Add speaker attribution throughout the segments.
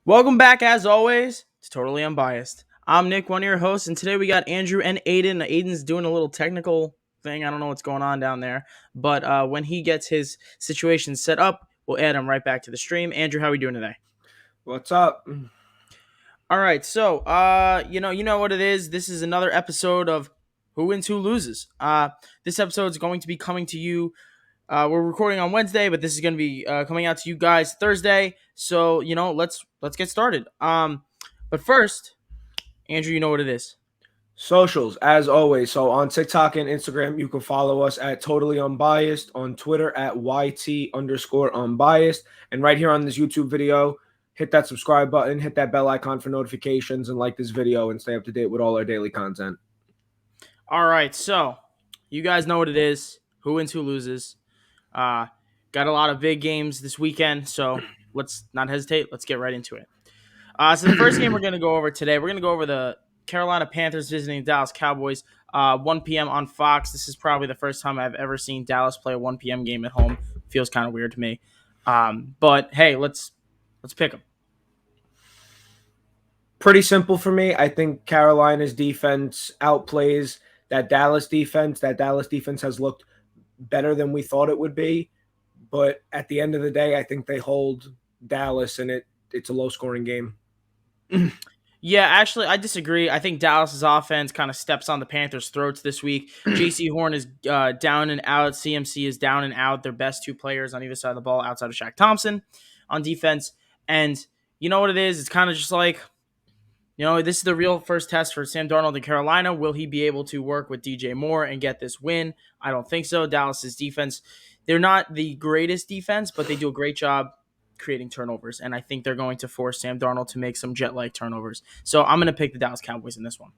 Speaker 1: Welcome back, as always, to Totally Unbiased. I'm Nick, one of your hosts, and today we got Andrew and Aiden. Aiden's doing a little technical thing. I don't know what's going on down there, but when he gets his situation set up, we'll add him right back to the stream. Andrew, how are we doing today?
Speaker 2: What's up?
Speaker 1: All right, so you know what it is. This is another episode of Who Wins, Who Loses. This episode is going to be coming to you. We're recording on Wednesday, but this is going to be coming out to you guys Thursday. So let's get started. But first, Andrew, you know what it is.
Speaker 2: Socials, as always. So on TikTok and Instagram, you can follow us at Totally Unbiased, on Twitter at YT_unbiased. And right here on this YouTube video, hit that subscribe button, hit that bell icon for notifications, and like this video and stay up to date with all our daily content.
Speaker 1: All right, so you guys know what it is. Who wins, who loses. Uh, got a lot of big games this weekend, so let's not hesitate. Let's get right into it. So the first game we're going to go over today, we're going to go over the Carolina Panthers visiting Dallas Cowboys, 1 p.m. on Fox. This is probably the first time I've ever seen Dallas play a 1 p.m. game at home. Feels kind of weird to me. But hey, let's pick them.
Speaker 2: Pretty simple for me. I think Carolina's defense outplays that Dallas defense. That Dallas defense has looked better than we thought it would be. But at the end of the day, I think they hold Dallas, and it's a low-scoring game.
Speaker 1: Yeah, actually, I disagree. I think Dallas's offense kind of steps on the Panthers' throats this week. J.C. Horn is down and out. CMC is down and out. Their best two players on either side of the ball outside of Shaq Thompson on defense. And you know what it is? It's kind of just like, this is the real first test for Sam Darnold in Carolina. Will he be able to work with DJ Moore and get this win? I don't think so. Dallas's defense, they're not the greatest defense, but they do a great job creating turnovers, and I think they're going to force Sam Darnold to make some jet-like turnovers. So I'm going to pick the Dallas Cowboys in this one.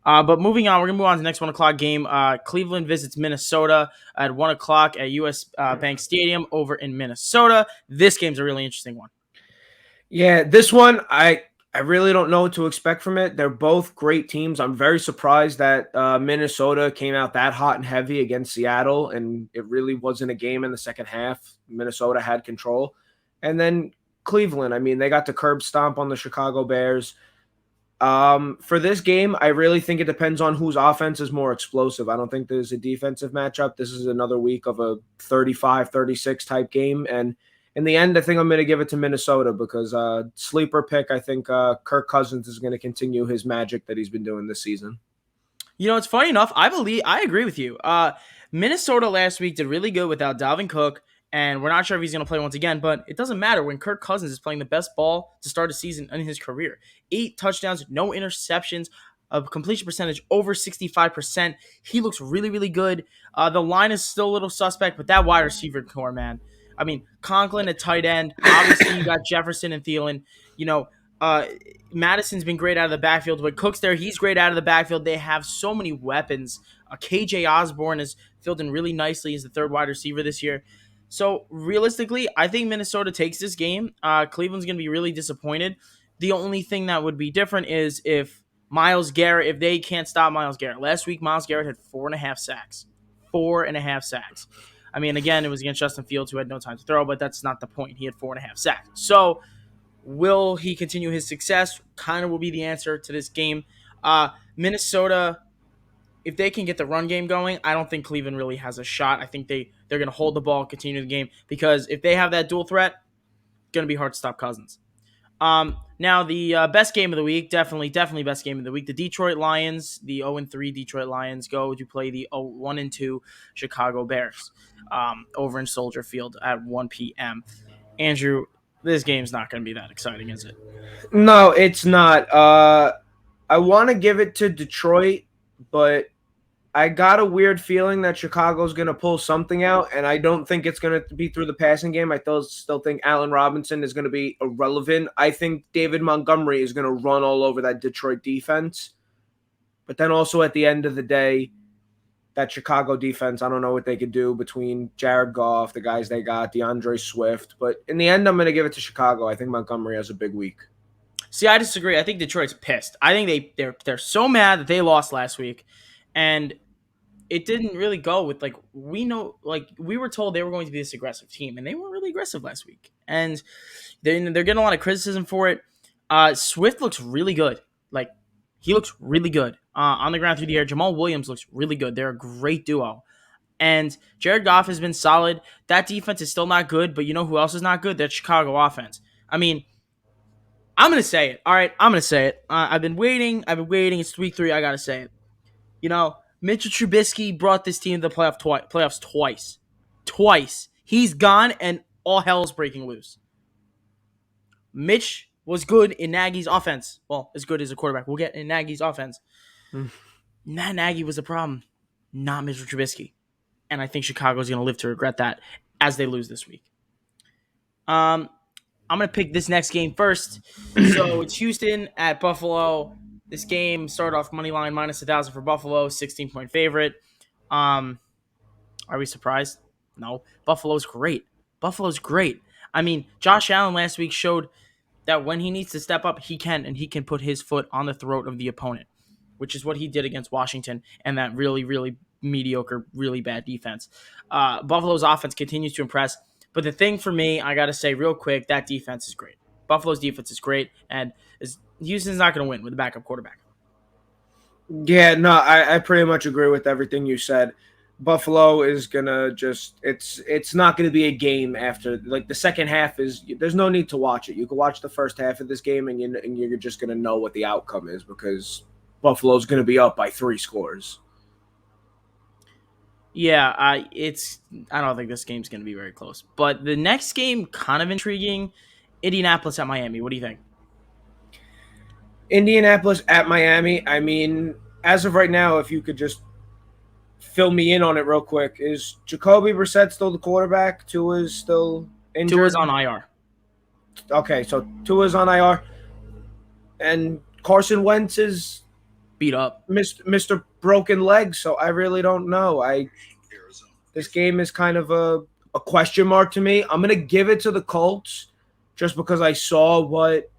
Speaker 1: But moving on, we're going to move on to the next 1 o'clock game. Cleveland visits Minnesota at 1 o'clock at U.S. Bank Stadium over in Minnesota. This game's a really interesting one.
Speaker 2: Yeah, this one, I really don't know what to expect from it. They're both great teams. I'm very surprised that Minnesota came out that hot and heavy against Seattle, and it really wasn't a game in the second half. Minnesota had control. And then Cleveland, I mean, they got the curb stomp on the Chicago Bears. For this game, I really think it depends on whose offense is more explosive. I don't think there's a defensive matchup. This is another week of a 35-36 type game. And in the end, I think I'm going to give it to Minnesota because sleeper pick, I think Kirk Cousins is going to continue his magic that he's been doing this season.
Speaker 1: It's funny enough. I agree with you. Minnesota last week did really good without Dalvin Cook, and we're not sure if he's going to play once again, but it doesn't matter when Kirk Cousins is playing the best ball to start a season in his career. 8 touchdowns, no interceptions, a completion percentage over 65%. He looks really, really good. The line is still a little suspect, but that wide receiver core, man. I mean, Conklin at tight end. Obviously, you got Jefferson and Thielen. Uh, Madison's been great out of the backfield. But Cook's there, he's great out of the backfield. They have so many weapons. KJ Osborne is filled in really nicely as the third wide receiver this year. So realistically, I think Minnesota takes this game. Cleveland's going to be really disappointed. The only thing that would be different is if if they can't stop Myles Garrett. Last week, Myles Garrett had 4.5 sacks. 4.5 sacks. I mean, again, it was against Justin Fields, who had no time to throw, but that's not the point. He had 4.5 sacks. So will he continue his success? Kind of will be the answer to this game. Minnesota, if they can get the run game going, I don't think Cleveland really has a shot. I think they're going to hold the ball, continue the game, because if they have that dual threat, it's going to be hard to stop Cousins. Now the best game of the week, definitely best game of the week. The Detroit Lions, the 0-3 Detroit Lions, go to play the 1-2 Chicago Bears over in Soldier Field at 1 p.m. Andrew, this game's not going to be that exciting, is it?
Speaker 2: No, it's not. I want to give it to Detroit, but I got a weird feeling that Chicago's going to pull something out, and I don't think it's going to be through the passing game. I still think Allen Robinson is going to be irrelevant. I think David Montgomery is going to run all over that Detroit defense. But then also at the end of the day, that Chicago defense, I don't know what they could do between Jared Goff, the guys they got, DeAndre Swift. But in the end, I'm going to give it to Chicago. I think Montgomery has a big week.
Speaker 1: See, I disagree. I think Detroit's pissed. I think they're so mad that they lost last week, and it didn't really go with like we know like we were told they were going to be this aggressive team, and they weren't really aggressive last week, and they're getting a lot of criticism for it. Swift looks really good. Like he looks really good on the ground through the air. Jamal Williams looks really good. They're a great duo. And Jared Goff has been solid. That defense is still not good, but you know who else is not good? That Chicago offense. I mean, I'm gonna say it. All right, I'm gonna say it. I've been waiting. I've been waiting. It's week 3. I gotta say it. You know, Mitchell Trubisky brought this team to the playoffs twice. Twice. He's gone, and all hell's breaking loose. Mitch was good in Nagy's offense. Well, as good as a quarterback we'll get in Nagy's offense. Matt Nagy was the problem, not Mitchell Trubisky. And I think Chicago's going to live to regret that as they lose this week. I'm going to pick this next game first. So it's Houston at Buffalo. This game started off money line minus 1,000 for Buffalo, 16-point favorite. Are we surprised? No. Buffalo's great. Buffalo's great. I mean, Josh Allen last week showed that when he needs to step up, he can, and he can put his foot on the throat of the opponent, which is what he did against Washington and that really, really mediocre, really bad defense. Buffalo's offense continues to impress. But the thing for me, I got to say real quick, that defense is great. Buffalo's defense is great, and Houston's not going to win with a backup quarterback.
Speaker 2: Yeah, no, I pretty much agree with everything you said. Buffalo is gonna just it's not gonna be a game after like the second half is there's no need to watch it. You can watch the first half of this game and you're just gonna know what the outcome is because Buffalo's gonna be up by 3 scores.
Speaker 1: Yeah, I don't think this game's going to be very close. But the next game, kind of intriguing. Indianapolis at Miami. What do you think?
Speaker 2: Indianapolis at Miami. I mean, as of right now, if you could just fill me in on it real quick, is Jacoby Brissett still the quarterback? Tua's still
Speaker 1: Tua's
Speaker 2: injured?
Speaker 1: on IR.
Speaker 2: Okay, so Tua's on IR. And Carson Wentz is
Speaker 1: Beat up.
Speaker 2: Mr. Broken Leg, so I really don't know. This game is kind of a question mark to me. I'm gonna give it to the Colts just because I saw what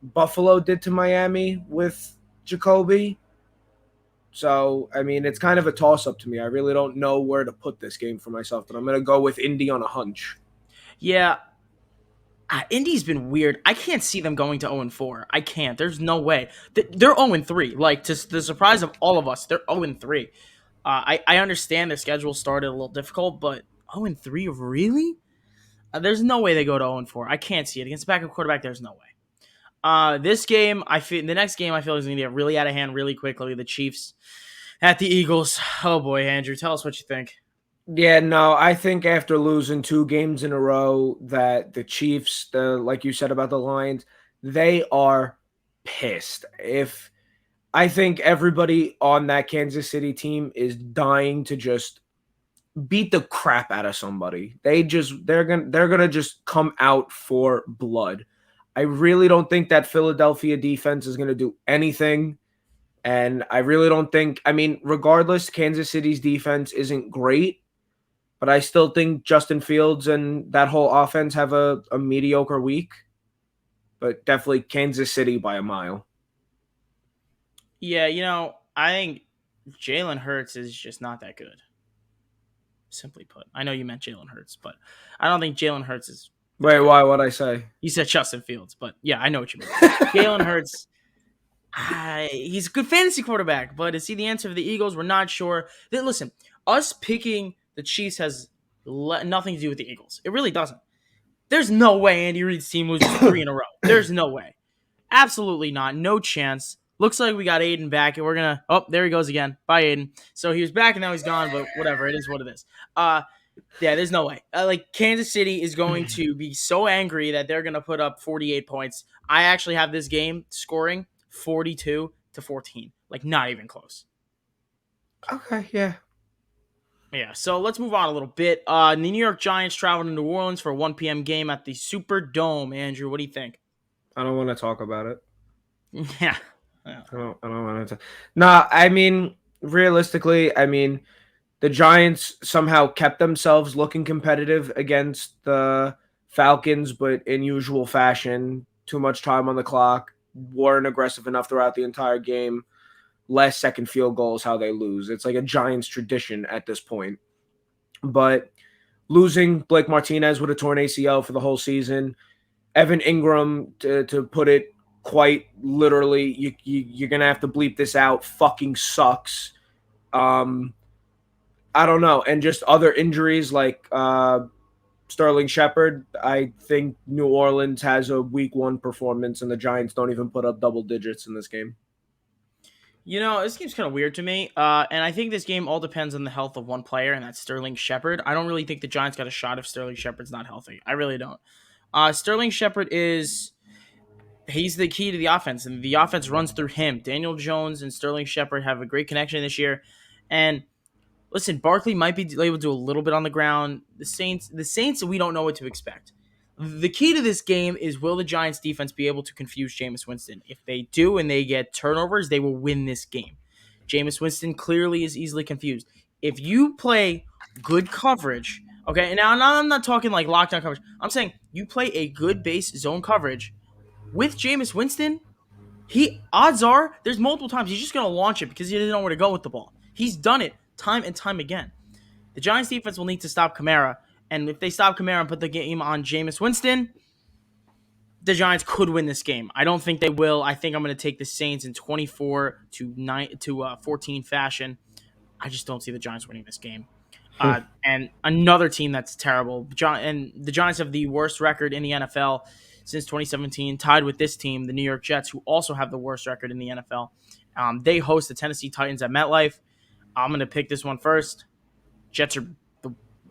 Speaker 2: Buffalo did to Miami with Jacoby. So I mean, it's kind of a toss up to me. I really don't know where to put this game for myself, but I'm gonna go with Indy on a hunch.
Speaker 1: Yeah, Indy's been weird. I can't see them going to 0-4. I can't. There's no way. They're 0-3. Like, to the surprise of all of us, they're 0-3. I understand their schedule started a little difficult, but 0-3, really? There's no way they go to 0-4. I can't see it. Against a backup quarterback, there's no way. This game, the next game, I feel is going to get really out of hand really quickly. The Chiefs at the Eagles. Oh boy, Andrew, tell us what you think.
Speaker 2: Yeah, no, I think after losing 2 games in a row, that the Chiefs, like you said about the Lions, they are pissed. If I think everybody on that Kansas City team is dying to just beat the crap out of somebody. They're gonna just come out for blood. I really don't think that Philadelphia defense is gonna do anything. And I really don't think, I mean, regardless, Kansas City's defense isn't great, but I still think Justin Fields and that whole offense have a mediocre week. But definitely Kansas City by a mile.
Speaker 1: Yeah, I think Jalen Hurts is just not that good. Simply put, I know you meant Jalen Hurts, but I don't think Jalen Hurts is that
Speaker 2: Wait,
Speaker 1: good.
Speaker 2: why? What'd I say?
Speaker 1: You said Justin Fields, but yeah, I know what you mean. Jalen Hurts, he's a good fantasy quarterback, but is he the answer for the Eagles? We're not sure. Listen, us picking the Chiefs has nothing to do with the Eagles. It really doesn't. There's no way Andy Reid's team loses 3 in a row. There's no way. Absolutely not. No chance. Looks like we got Aiden back, and we're gonna. Oh, there he goes again. Bye, Aiden. So he was back, and now he's gone. But whatever. It is what it is. Yeah. There's no way. Like Kansas City is going to be so angry that they're gonna put up 48 points. I actually have this game scoring 42-14. Like not even close.
Speaker 2: Okay, yeah.
Speaker 1: Yeah. So let's move on a little bit. The New York Giants traveled to New Orleans for a 1 p.m. game at the Superdome. Andrew, what do you think?
Speaker 2: I don't want to talk about it.
Speaker 1: Yeah.
Speaker 2: I don't want to. Nah, I mean, realistically, I mean, the Giants somehow kept themselves looking competitive against the Falcons, but in usual fashion, too much time on the clock, weren't aggressive enough throughout the entire game. last second field goal is how they lose. It's like a Giants tradition at this point. But losing Blake Martinez with a torn ACL for the whole season, Evan Ingram, to put it quite literally, you're going to have to bleep this out, fucking sucks. Um, I don't know. And just other injuries like Sterling Shepard. I think New Orleans has a week one performance, and the Giants don't even put up double digits in this game.
Speaker 1: This game's kind of weird to me. And I think this game all depends on the health of one player, and that's Sterling Shepard. I don't really think the Giants got a shot if Sterling Shepard's not healthy. I really don't. Sterling Shepard he's the key to the offense, and the offense runs through him. Daniel Jones and Sterling Shepard have a great connection this year. And listen, Barkley might be able to do a little bit on the ground. The Saints, we don't know what to expect. The key to this game is, will the Giants defense be able to confuse Jameis Winston? If they do and they get turnovers, they will win this game. Jameis Winston clearly is easily confused. If you play good coverage, okay, and now I'm not talking like lockdown coverage. I'm saying you play a good base zone coverage with Jameis Winston, odds are there's multiple times he's just gonna launch it because he doesn't know where to go with the ball. He's done it time and time again. The Giants defense will need to stop Kamara, and if they stop Kamara and put the game on Jameis Winston, the Giants could win this game. I don't think they will. I think I'm going to take the Saints in 24-14 fashion. I just don't see the Giants winning this game. And another team that's terrible. And the Giants have the worst record in the NFL since 2017, tied with this team, the New York Jets, who also have the worst record in the NFL. They host the Tennessee Titans at MetLife. I'm going to pick this one first. Jets are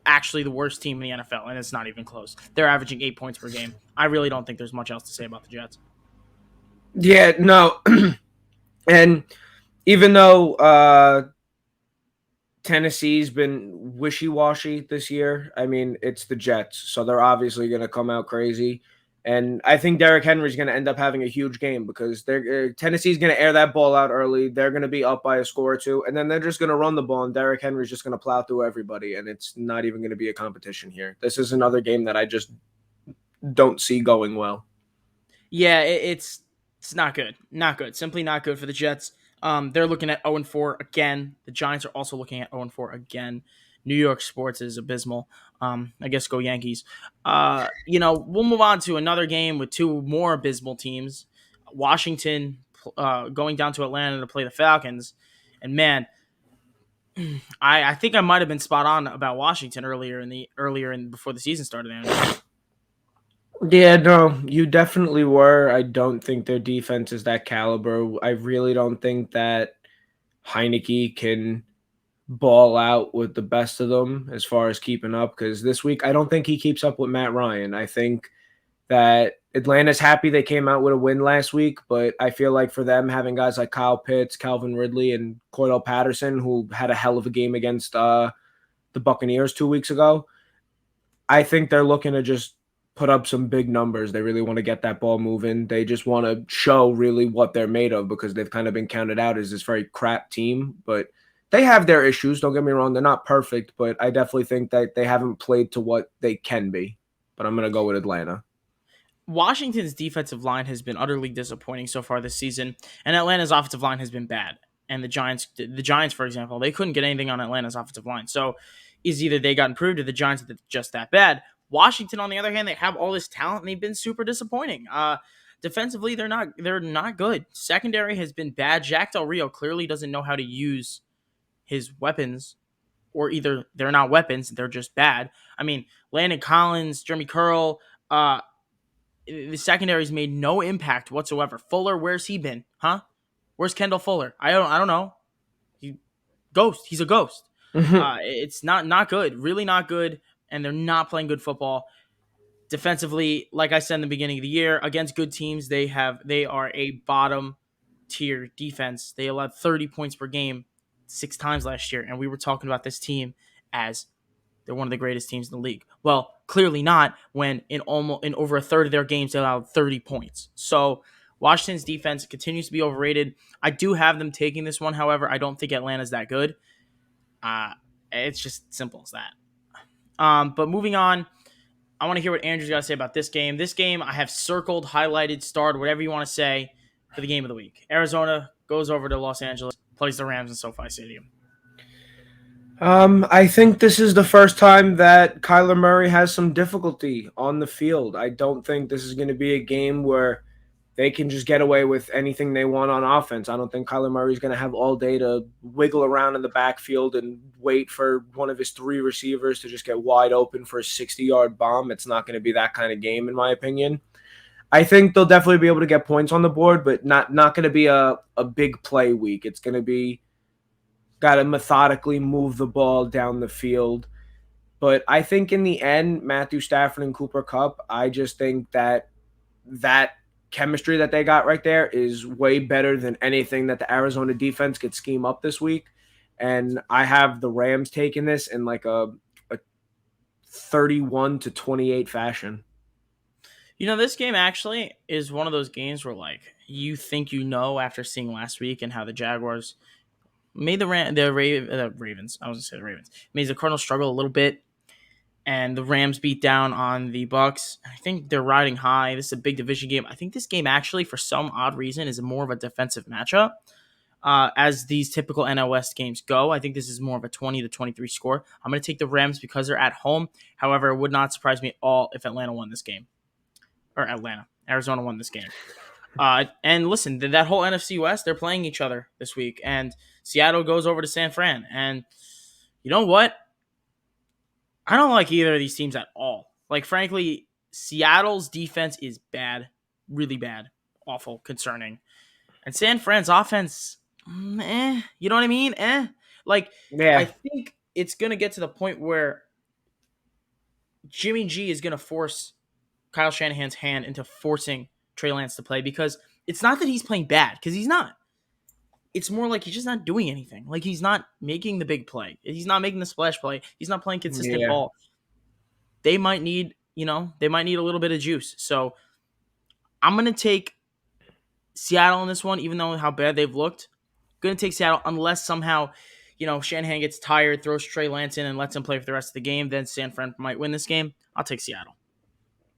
Speaker 1: actually the worst team in the NFL, and it's not even close. They're averaging 8 points per game. I really don't think there's much else to say about the Jets.
Speaker 2: Yeah, no. And even though Tennessee's been wishy-washy this year, I mean, it's the Jets, so they're obviously going to come out crazy. And I think Derrick Henry's going to end up having a huge game because Tennessee's going to air that ball out early. They're going to be up by a score or two, and then they're just going to run the ball, and Derrick Henry's just going to plow through everybody, and it's not even going to be a competition here. This is another game that I just don't see going well.
Speaker 1: Yeah, it's not good. Not good. Simply not good for the Jets. They're looking at 0-4 again. The Giants are also looking at 0-4 again. New York sports is abysmal. I guess go Yankees. We'll move on to another game with two more abysmal teams. Washington going down to Atlanta to play the Falcons. And man, I think I might have been spot on about Washington before the season started.
Speaker 2: Yeah, no, you definitely were. I don't think their defense is that caliber. I really don't think that Heineke can ball out with the best of them as far as keeping up because this week I don't think he keeps up with Matt Ryan. I think that Atlanta's happy they came out with a win last week, but I feel like for them having guys like Kyle Pitts, Calvin Ridley, and Cordell Patterson, who had a hell of a game against the Buccaneers 2 weeks ago, I think they're looking to just put up some big numbers. They really want to get that ball moving. They just want to show really what they're made of because they've kind of been counted out as this very crap team, but they have their issues. Don't get me wrong. They're not perfect, but I definitely think that they haven't played to what they can be. But I'm going to go with Atlanta.
Speaker 1: Washington's defensive line has been utterly disappointing so far this season, and Atlanta's offensive line has been bad. And the Giants, for example, they couldn't get anything on Atlanta's offensive line. So is either they got improved or the Giants are just that bad. Washington, on the other hand, they have all this talent and they've been super disappointing. Defensively, they're not good. Secondary has been bad. Jack Del Rio clearly doesn't know how to use his weapons, or either they're not weapons, they're just bad. I mean, Landon Collins, Jeremy Curl, the secondary's made no impact whatsoever. Fuller, where's he been? Huh? Where's Kendall Fuller? I don't know. He's a ghost. It's not good. Really not good. And they're not playing good football. Defensively, like I said in the beginning of the year, against good teams, they are a bottom tier defense. They allowed 30 points per game 6 times last year, and we were talking about this team as they're one of the greatest teams in the league. Well, clearly not when in over a third of their games they allowed 30 points. So Washington's defense continues to be overrated. I do have them taking this one. However, I don't think Atlanta's that good. It's just simple as that. But moving on, I want to hear what Andrew's got to say about this game. This game I have circled, highlighted, starred, whatever you want to say for the game of the week. Arizona goes over to Los Angeles. plays the Rams in SoFi Stadium.
Speaker 2: I think this is the first time that Kyler Murray has some difficulty on the field. I don't think this is going to be a game where they can just get away with anything they want on offense. I don't think Kyler Murray is going to have all day to wiggle around in the backfield and wait for one of his three receivers to just get wide open for a 60-yard bomb. It's not going to be that kind of game, in my opinion. I think they'll definitely be able to get points on the board, but not going to be a big play week. It's going to be got to methodically move the ball down the field. But I think in the end, Matthew Stafford and Cooper Kupp, I just think that chemistry that they got right there is way better than anything that the Arizona defense could scheme up this week. And I have the Rams taking this in like a 31-28 fashion.
Speaker 1: This game actually is one of those games where like you think after seeing last week and how the Jaguars made the Ravens. I was gonna say the Ravens made the Cardinals struggle a little bit, and the Rams beat down on the Bucks. I think they're riding high. This is a big division game. I think this game actually, for some odd reason, is more of a defensive matchup. As these typical NL West games go, I think this is more of a 20-23 score. I'm going to take the Rams because they're at home. However, it would not surprise me at all if Arizona won this game. And listen, that whole NFC West, they're playing each other this week, and Seattle goes over to San Fran. And you know what? I don't like either of these teams at all. Like, frankly, Seattle's defense is bad, really bad, awful, concerning. And San Fran's offense, you know what I mean? Like, I
Speaker 2: Yeah.
Speaker 1: think it's going to get to the point where Jimmy G is going to force Kyle Shanahan's hand into forcing Trey Lance to play, because it's not that he's playing bad, because he's not. It's more like he's just not doing anything. Like, he's not making the big play. He's not making the splash play. He's not playing consistent
Speaker 2: Yeah.
Speaker 1: ball. They might need a little bit of juice. So I'm going to take Seattle in this one, even though how bad they've looked. Going to take Seattle unless somehow, Shanahan gets tired, throws Trey Lance in, and lets him play for the rest of the game. Then San Fran might win this game. I'll take Seattle.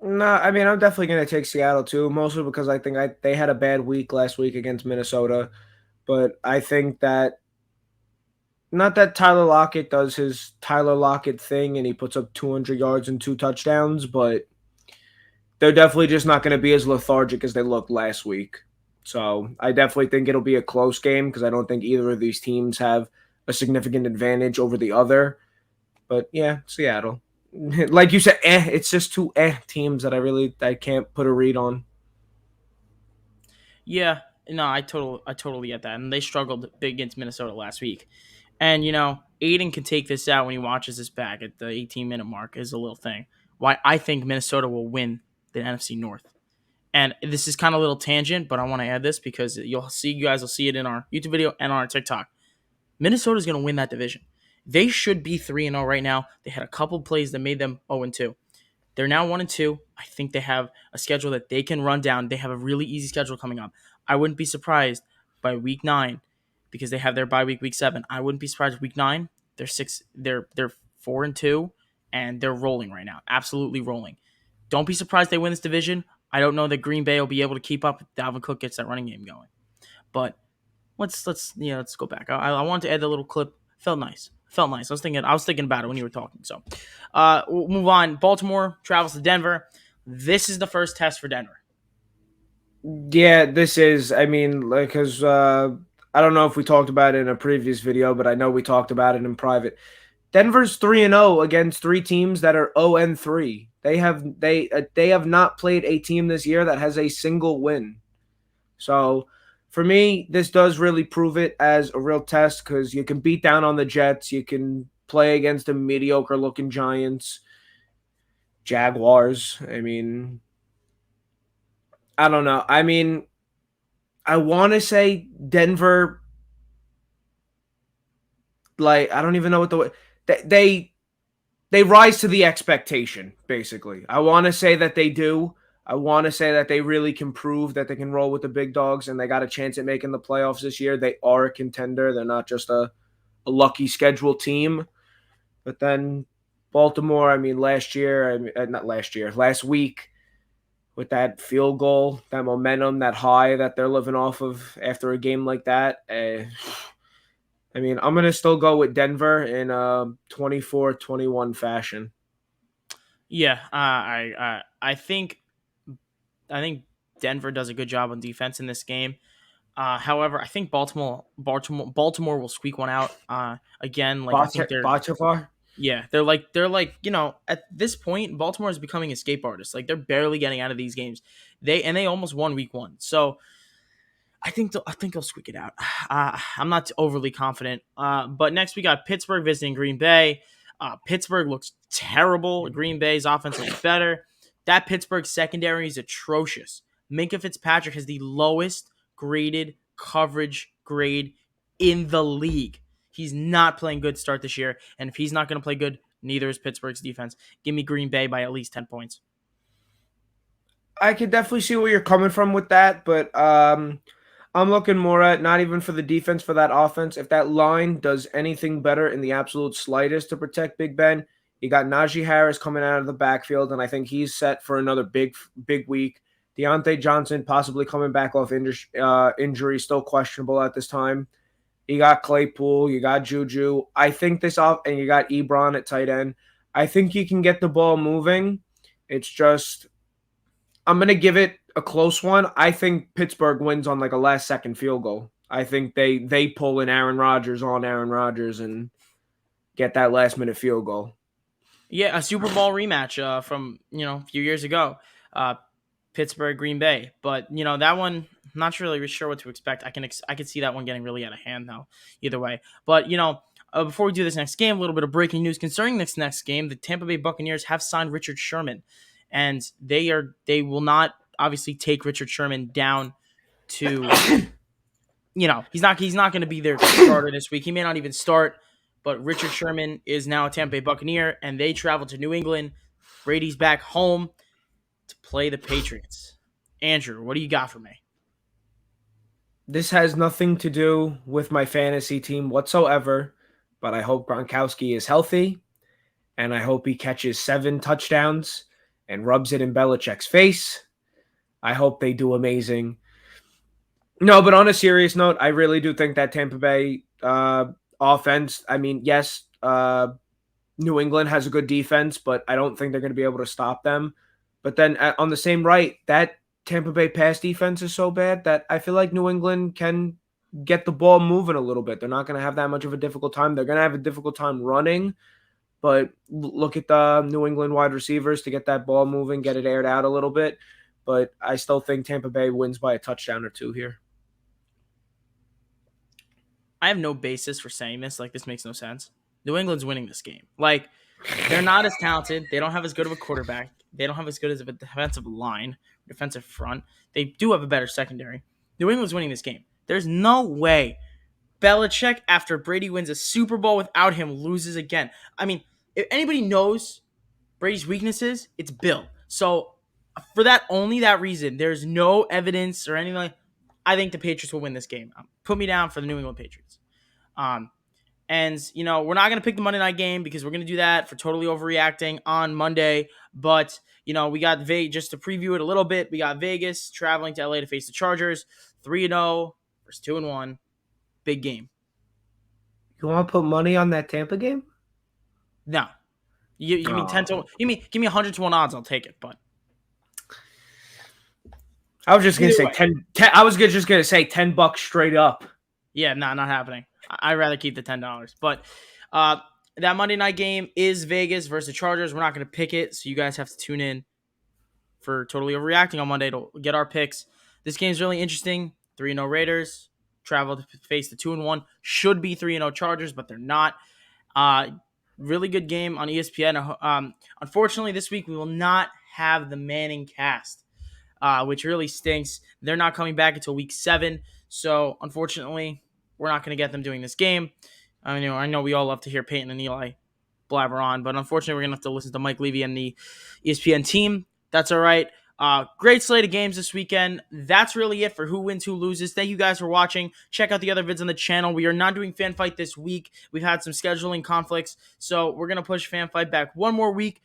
Speaker 2: No, I mean I'm definitely going to take Seattle too, mostly because I think they had a bad week last week against Minnesota, but I think that not that Tyler Lockett does his Tyler Lockett thing and he puts up 200 yards and two touchdowns, but they're definitely just not going to be as lethargic as they looked last week. So I definitely think it'll be a close game because I don't think either of these teams have a significant advantage over the other. But yeah, Seattle. Like you said, it's just two teams that I can't put a read on.
Speaker 1: Yeah, no, I totally get that. And they struggled big against Minnesota last week. And Aiden can take this out when he watches this back at the 18-minute mark is a little thing. Why I think Minnesota will win the NFC North. And this is kind of a little tangent, but I want to add this because you guys will see it in our YouTube video and on our TikTok. Minnesota's going to win that division. They should be 3-0 right now. They had a couple plays that made them 0-2. They're now 1-2. I think they have a schedule that they can run down. They have a really easy schedule coming up. I wouldn't be surprised by week 9 because they have their bye week 7. I wouldn't be surprised week 9. They're 4-2 and they're rolling right now. Absolutely rolling. Don't be surprised they win this division. I don't know that Green Bay will be able to keep up if Dalvin Cook gets that running game going. But let's go back. I wanted to add a little clip. Felt nice. I was thinking about it when you were talking. So, we'll move on. Baltimore travels to Denver. This is the first test for Denver.
Speaker 2: Yeah, this is. I mean, because I don't know if we talked about it in a previous video, but I know we talked about it in private. Denver's 3-0 against three teams that are 0-3. They have not played a team this year that has a single win. So for me, this does really prove it as a real test because you can beat down on the Jets, you can play against the mediocre looking Giants, Jaguars. I mean, I don't know. I mean, I want to say Denver. Like I don't even know what they rise to the expectation, basically. I want to say that they do. I want to say that they really can prove that they can roll with the big dogs and they got a chance at making the playoffs this year. They are a contender. They're not just a lucky schedule team. But then Baltimore, I mean, last week with that field goal, that momentum, that high that they're living off of after a game like that. I mean, I'm gonna still go with Denver in a 24-21 fashion.
Speaker 1: Yeah, I think Denver does a good job on defense in this game. However, I think Baltimore will squeak one out. Again, like I think
Speaker 2: Bachafar.
Speaker 1: they're like at this point, Baltimore is becoming escape artists. Like they're barely getting out of these games. They almost won week 1. So I think they'll squeak it out. I'm not overly confident. But next we got Pittsburgh visiting Green Bay. Pittsburgh looks terrible. Green Bay's offense looks better. That Pittsburgh secondary is atrocious. Minka Fitzpatrick has the lowest graded coverage grade in the league. He's not playing good start this year, and if he's not going to play good, neither is Pittsburgh's defense. Give me Green Bay by at least 10 points.
Speaker 2: I could definitely see where you're coming from with that, but I'm looking more at not even for the defense, for that offense. If that line does anything better in the absolute slightest to protect Big Ben, you got Najee Harris coming out of the backfield, and I think he's set for another big week. Deontay Johnson possibly coming back off injury, still questionable at this time. You got Claypool, you got Juju. I think this off, and you got Ebron at tight end. I think you can get the ball moving. It's just I'm gonna give it a close one. I think Pittsburgh wins on like a last second field goal. I think they pull in Aaron Rodgers on Aaron Rodgers and get that last minute field goal.
Speaker 1: Yeah, a Super Bowl rematch from a few years ago. Pittsburgh Green Bay. But that one, I'm not really sure what to expect. I can see that one getting really out of hand though. Either way, but before we do this next game, a little bit of breaking news concerning this next game. The Tampa Bay Buccaneers have signed Richard Sherman, and they will not obviously take Richard Sherman down to he's not going to be their starter this week. He may not even start. But Richard Sherman is now a Tampa Bay Buccaneer, and they travel to New England. Brady's back home to play the Patriots. Andrew, what do you got for me?
Speaker 2: This has nothing to do with my fantasy team whatsoever, but I hope Gronkowski is healthy, and I hope he catches 7 touchdowns and rubs it in Belichick's face. I hope they do amazing. No, but on a serious note, I really do think that Tampa Bay offense, I mean, yes, New England has a good defense, but I don't think they're going to be able to stop them. But then on the same right, that Tampa Bay pass defense is so bad that I feel like New England can get the ball moving a little bit. They're not going to have that much of a difficult time. They're going to have a difficult time running, but look at the New England wide receivers to get that ball moving, get it aired out a little bit. But I still think Tampa Bay wins by a touchdown or two here.
Speaker 1: I have no basis for saying this. Like, this makes no sense. New England's winning this game. Like, they're not as talented. They don't have as good of a quarterback. They don't have as good as a defensive line, defensive front. They do have a better secondary. New England's winning this game. There's no way Belichick, after Brady wins a Super Bowl without him, loses again. I mean, if anybody knows Brady's weaknesses, it's Bill. So, for only that reason, there's no evidence or anything. I think the Patriots will win this game. Put me down for the New England Patriots. Um, and, we're not going to pick the Monday night game because we're going to do that for totally overreacting on Monday. But, we got Vegas, just to preview it a little bit, we got Vegas traveling to LA to face the Chargers. 3-0 versus 2-1. Big game.
Speaker 2: You want to put money on that Tampa game?
Speaker 1: No. You give me 10 to give me 100 to 1 odds, I'll take it. But
Speaker 2: I was just going to say
Speaker 1: way.
Speaker 2: 10 I was just going to say $10 straight up.
Speaker 1: Yeah, not happening. I'd rather keep the $10. But that Monday night game is Vegas versus the Chargers. We're not going to pick it, so you guys have to tune in for Totally Overreacting on Monday to get our picks. This game's really interesting. 3-0 Raiders travel to face the 2-1. Should be 3-0 Chargers, but they're not. Really good game on ESPN. Unfortunately, this week we will not have the Manning cast, which really stinks. They're not coming back until week 7. So, unfortunately, we're not going to get them doing this game. I know we all love to hear Peyton and Eli blabber on, but unfortunately, we're going to have to listen to Mike Levy and the ESPN team. That's all right. Great slate of games this weekend. That's really it for who wins, who loses. Thank you guys for watching. Check out the other vids on the channel. We are not doing Fan Fight this week. We've had some scheduling conflicts, so we're going to push Fan Fight back one more week.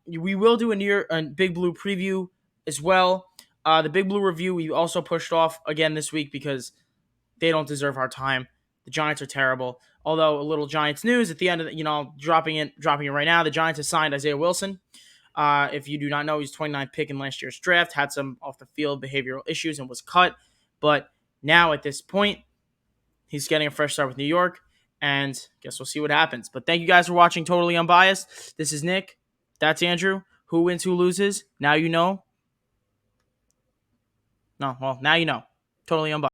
Speaker 1: We will do a Big Blue preview as well. The Big Blue review we also pushed off again this week because they don't deserve our time. The Giants are terrible. Although a little Giants news at the end of dropping it right now. The Giants have signed Isaiah Wilson. If you do not know, he's 29th pick in last year's draft, had some off the field behavioral issues and was cut. But now at this point, he's getting a fresh start with New York, and guess we'll see what happens. But thank you guys for watching Totally Unbiased. This is Nick. That's Andrew. Who wins, who loses? Now you know. No, well, now you know. Totally Unbiased.